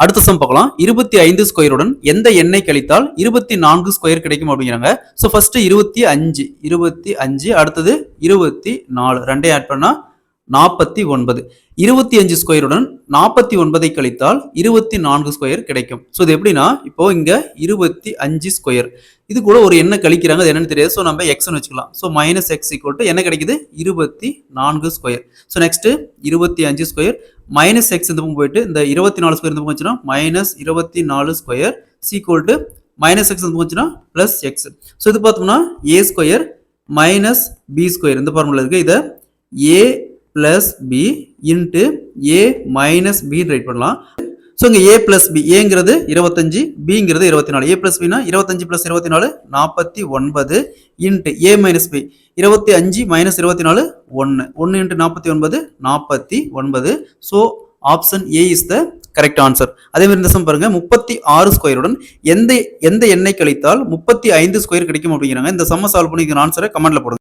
அடுத்த சம் பார்க்கலாம். 25 ஸ்கொயருடன் எந்த எண்ணை கழித்தால் 24 ஸ்கொயர் கிடைக்கும் அப்படிங்கிறாங்க. ஸோ ஃபர்ஸ்ட் 25 அடுத்தது 24 ரெண்டையும் ஆட் பண்ணா 49. 25 ஸ்கொயருடன் 49 கழித்தால் 24 ஸ்கொயர் கிடைக்கும். ஸோ இது எப்படின்னா இப்போ இங்க 25 ஸ்கொயர் இது கூட ஒரு எண்ணை கழிக்கிறாங்க, அது என்னன்னு தெரியாது. ஸோ நம்ம எக்ஸ்னு வச்சுக்கலாம். So minus X equal to என்ன கிடைக்குது 24 square. So next 25 square minus X இந்த பக்கம் போயிட்டு இந்த 24 ஸ்கொயர் இந்த பக்கம் வச்சுன்னா minus 24 square equal to minus X இந்த பக்கம் வச்சுன்னா பிளஸ் எக்ஸ். ஸோ இது பார்த்தோம்னா ஏ ஸ்கொயர் மைனஸ் பி ஸ்கொயர் இந்த ஃபார்முலா இருக்கு. இதை ஏ plus B into A minus B right பண்ணலாம். ஸோ இங்கே ஏ பிளஸ் பி, ஏங்கிறது 25, பிங்கிறது 24. ஏ பிளஸ் பினா 25 plus 24 49 into A minus B 25 minus 24 1 into 49 49. So option A is the correct answer. அதே மாதிரி இந்த சம் பாருங்க 36 ஸ்கொயருடன் எந்த எண்ணை கழித்தால் 35 ஸ்கொயர் கிடைக்கும் அப்படிங்கிறாங்க. இந்த சம்ம சால்வ் பண்ணி ஆன்சரை கமெண்ட்ல போடுங்க.